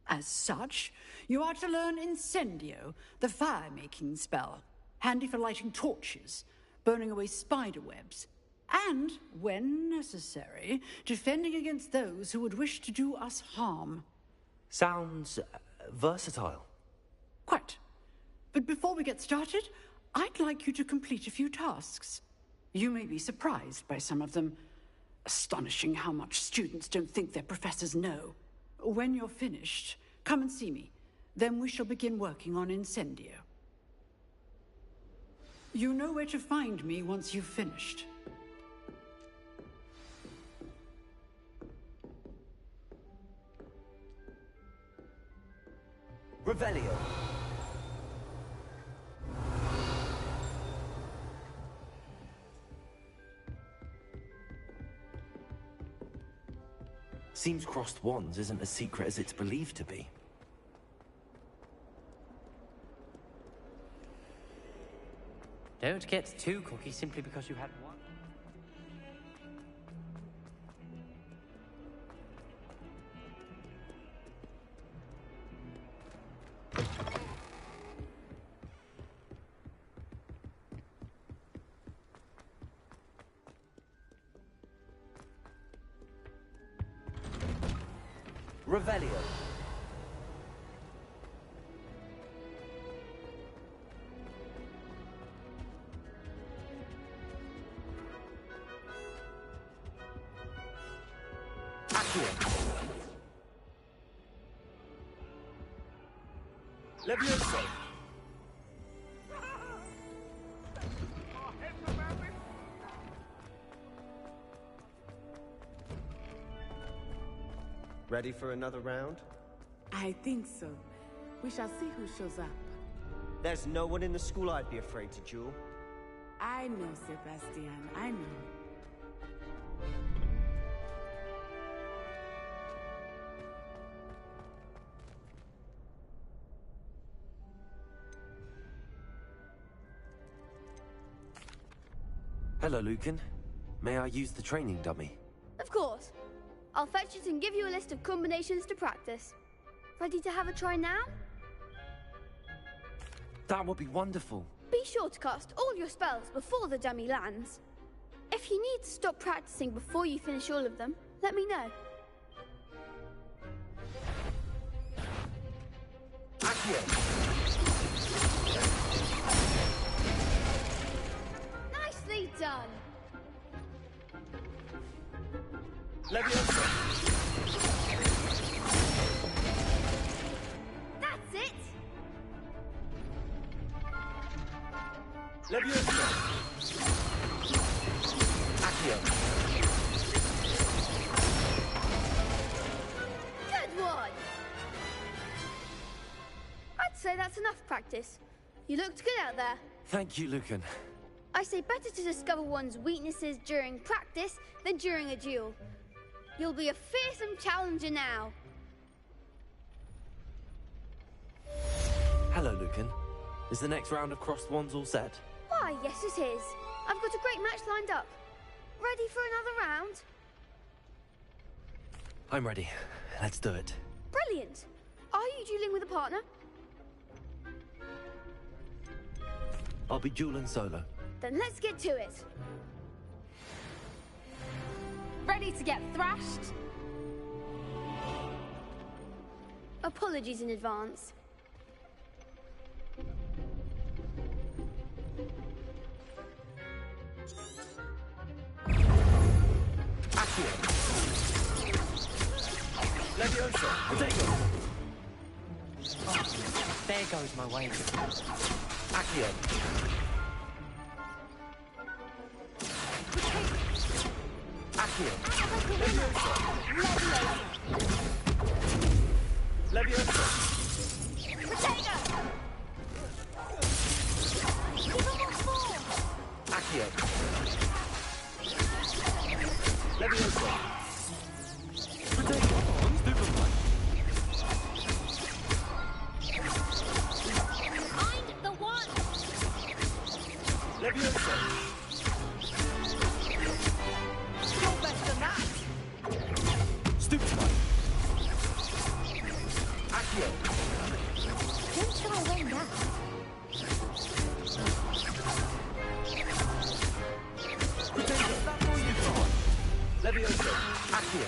As such, you are to learn Incendio, the fire-making spell, handy for lighting torches, burning away spider webs, and, when necessary, defending against those who would wish to do us harm. Sounds versatile. Quite. But before we get started, I'd like you to complete a few tasks. You may be surprised by some of them. Astonishing how much students don't think their professors know. When you're finished, come and see me. Then we shall begin working on Incendio. You know where to find me once you've finished. Revelio. Seems crossed wands isn't as secret as it's believed to be. Don't get too cocky simply because you had one. Revelio. Levioso. Ready for another round? I think so. We shall see who shows up. There's no one in the school I'd be afraid to duel. I know, Sebastian. I know. Hello, Lucan. May I use the training dummy? Of course. I'll fetch it and give you a list of combinations to practice. Ready to have a try now? That would be wonderful. Be sure to cast all your spells before the dummy lands. If you need to stop practicing before you finish all of them, let me know. Nicely done. Levioso. That's it. Levioso. Accio. Good one. I'd say that's enough practice. You looked good out there. Thank you, Lucan. I say better to discover one's weaknesses during practice than during a duel. You'll be a fearsome challenger now. Hello, Lucan. Is the next round of crossed wands all set? Why, yes it is. I've got a great match lined up. Ready for another round? I'm ready. Let's do it. Brilliant. Are you dueling with a partner? I'll be dueling solo. Then let's get to it. Ready to get thrashed? Apologies in advance. Accio. Levioso. Protego. Oh, there goes my wager. Accio. Accio. Levioso. Levioso. Accio. Levioso. Protego. Stupefy! Accio! Don't try when that. Potato, that's all you've got! Levioso! Accio!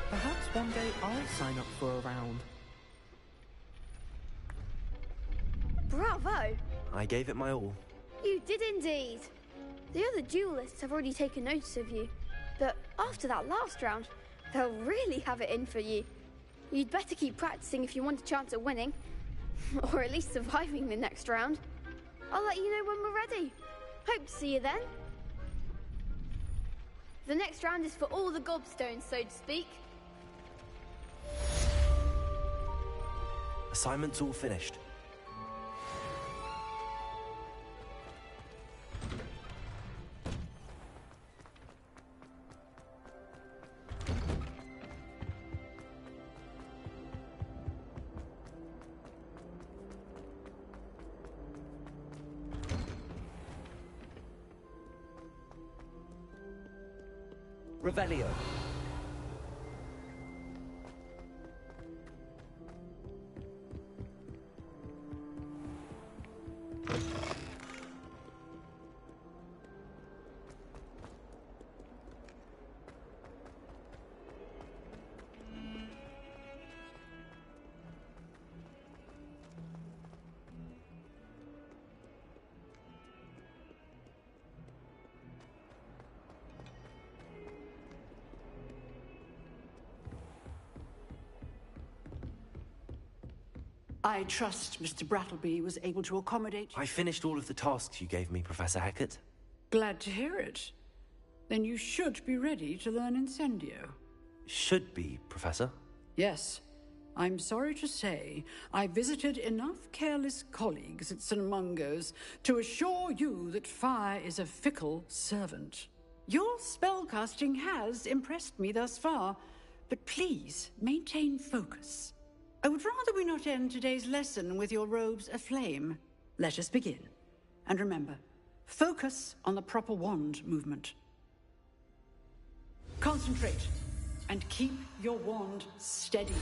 Perhaps one day I'll sign up for a round. Bravo! I gave it my all. You did indeed. The other duelists have already taken notice of you, but after that last round, they'll really have it in for you. You'd better keep practicing if you want a chance at winning, or at least surviving the next round. I'll let you know when we're ready. Hope to see you then. The next round is for all the gobstones, so to speak. Assignment's all finished. Revelio. I trust Mr. Brattleby was able to accommodate you. I finished all of the tasks you gave me, Professor Hecat. Glad to hear it. Then you should be ready to learn Incendio. Should be, Professor. Yes. I'm sorry to say, I visited enough careless colleagues at St. Mungo's to assure you that fire is a fickle servant. Your spellcasting has impressed me thus far, but please maintain focus. I would rather we not end today's lesson with your robes aflame. Let us begin. And remember, focus on the proper wand movement. Concentrate, and keep your wand steady.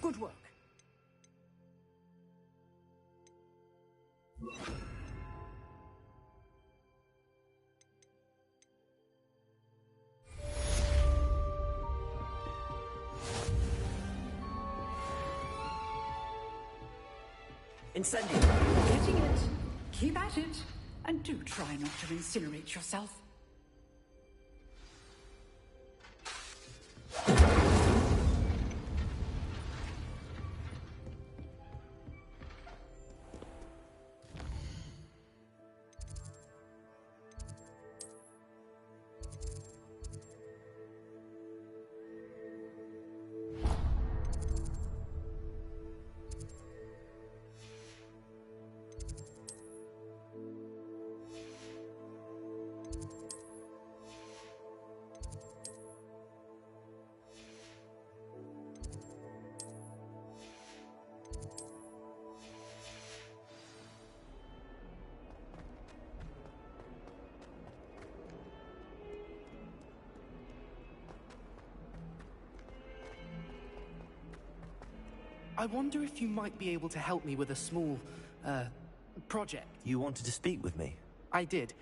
Good work. Incendio. Getting it. Keep at it. And do try not to incinerate yourself. I wonder if you might be able to help me with a small, project. You wanted to speak with me? I did.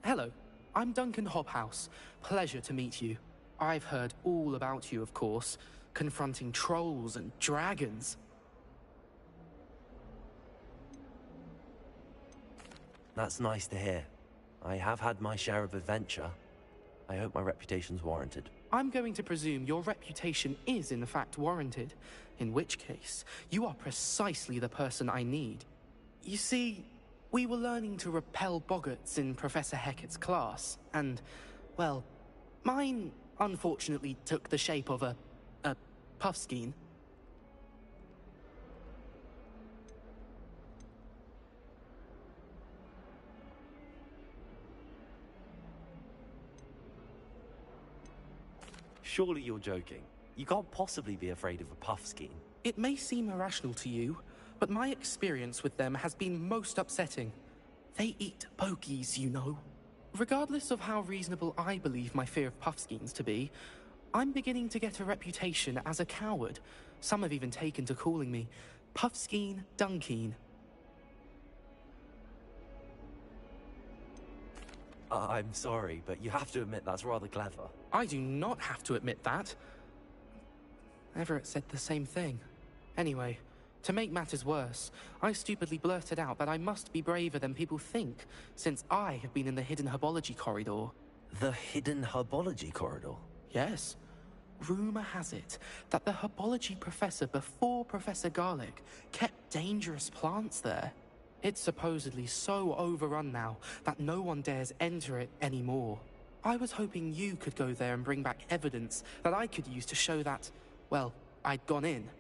Hello, I'm Duncan Hobhouse. Pleasure to meet you. I've heard all about you, of course, confronting trolls and dragons. That's nice to hear. I have had my share of adventure. I hope my reputation's warranted. I'm going to presume your reputation is in fact warranted, in which case, you are precisely the person I need. You see, we were learning to repel boggarts in Professor Hecat's class, and, well, mine unfortunately took the shape of a puffskein. Surely you're joking. You can't possibly be afraid of a puffskein. It may seem irrational to you, but my experience with them has been most upsetting. They eat bogies, you know. Regardless of how reasonable I believe my fear of puffskeins to be, I'm beginning to get a reputation as a coward. Some have even taken to calling me Puffskein Dunkeen. I'm sorry, but you have to admit that's rather clever. I do not have to admit that. Everett said the same thing. Anyway, to make matters worse, I stupidly blurted out that I must be braver than people think, since I have been in the hidden herbology corridor. The hidden herbology corridor? Yes. Rumor has it that the herbology professor before Professor Garlic kept dangerous plants there. It's supposedly so overrun now that no one dares enter it anymore. I was hoping you could go there and bring back evidence that I could use to show that, well, I'd gone in.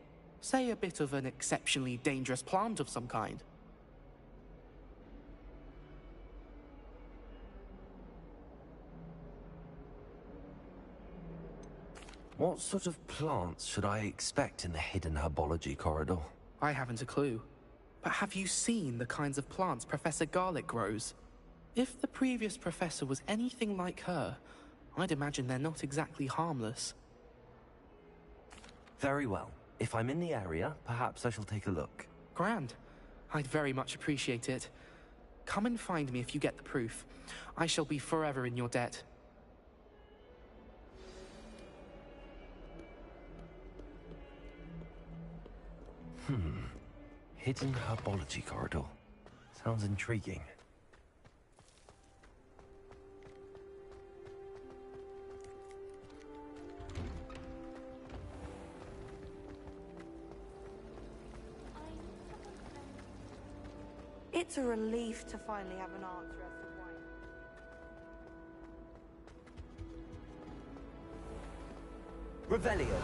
Say a bit of an exceptionally dangerous plant of some kind. What sort of plants should I expect in the hidden herbology corridor? I haven't a clue. But have you seen the kinds of plants Professor Garlic grows? If the previous professor was anything like her, I'd imagine they're not exactly harmless. Very well. If I'm in the area, perhaps I shall take a look. Grand. I'd very much appreciate it. Come and find me if you get the proof. I shall be forever in your debt. Hidden herbology corridor. Sounds intriguing. It's a relief to finally have an answer as to why. Revelio.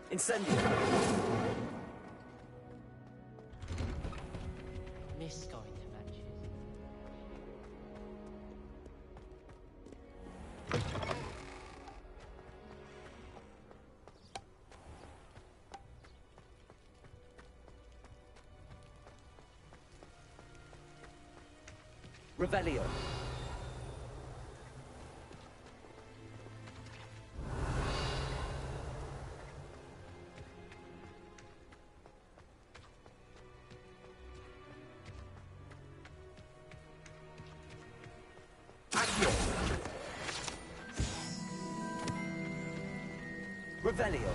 Incendio. Miss going to matches. Revelio. Revelio.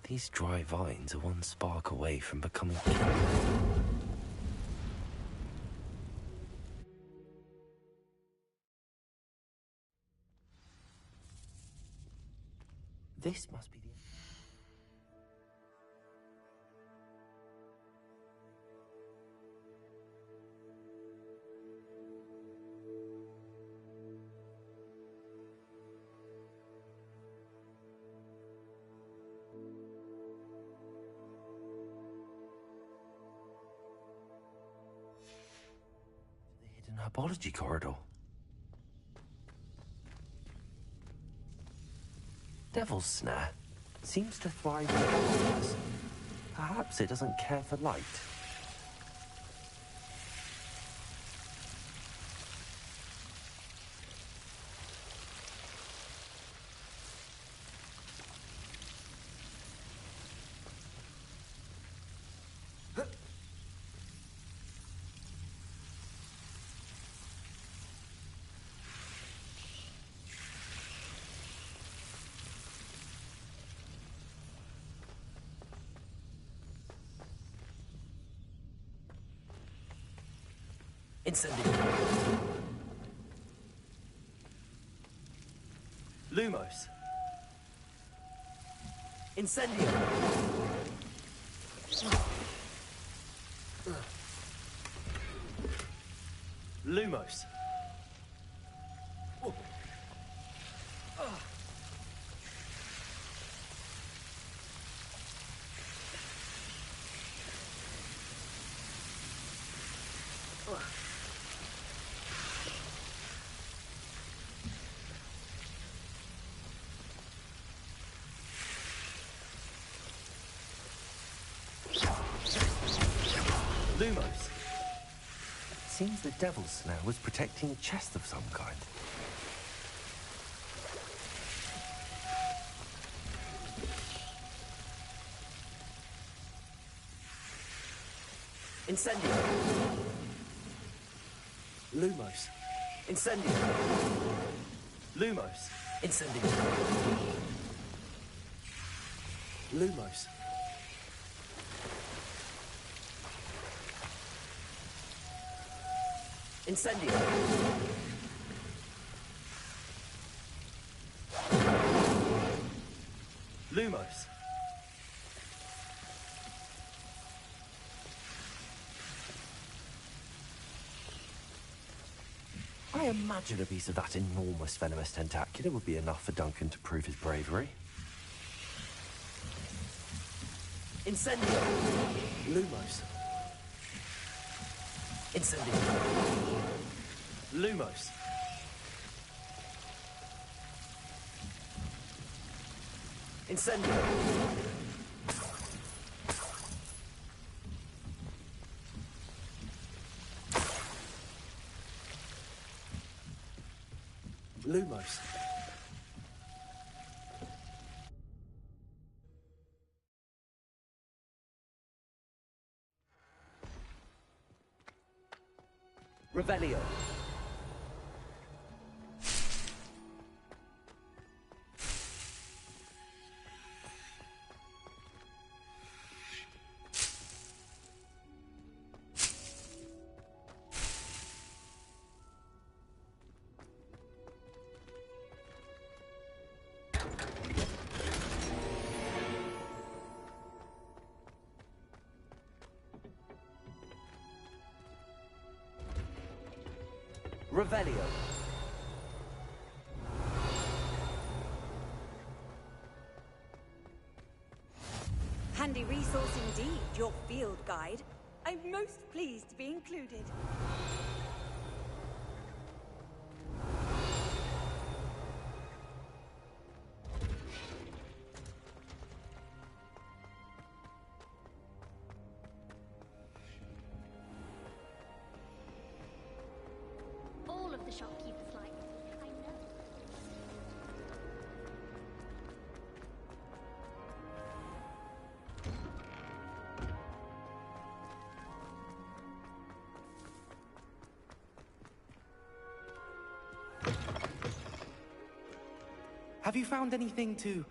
These dry vines are one spark away from becoming... This must be the... herbology corridor. Devil's snare seems to thrive in darkness. Perhaps it doesn't care for light. Incendio. Lumos. Incendio. Lumos. Lumos. Seems the Devil's Snare was protecting a chest of some kind. Incendio. Lumos. Incendio. Lumos. Incendio. Lumos. Incendio. Lumos. I imagine a piece of that enormous venomous tentacular would be enough for Duncan to prove his bravery. Incendio. Lumos. Incendio. Lumos. Incendio. Lumos. Revelio. Revelio. Handy resource indeed, your field guide. I'm most pleased to be included. All of the shopkeepers like it. I know. Have you found anything to,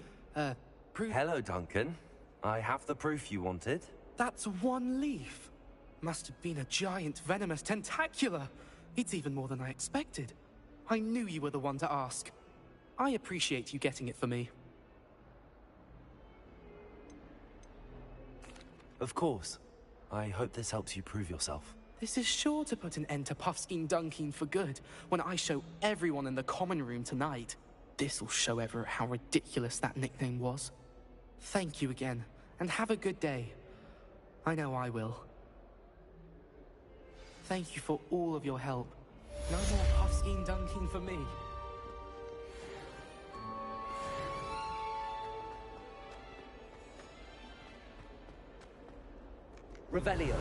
prove? Hello, Duncan. I have the proof you wanted. That's one leaf. Must have been a giant venomous tentacula. It's even more than I expected. I knew you were the one to ask. I appreciate you getting it for me. Of course. I hope this helps you prove yourself. This is sure to put an end to Puffskein Dunkin for good when I show everyone in the common room tonight. This'll show Everett how ridiculous that nickname was. Thank you again, and have a good day. I know I will. Thank you for all of your help. No more Puffskein Dunkin for me. Revelio.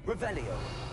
Revelio.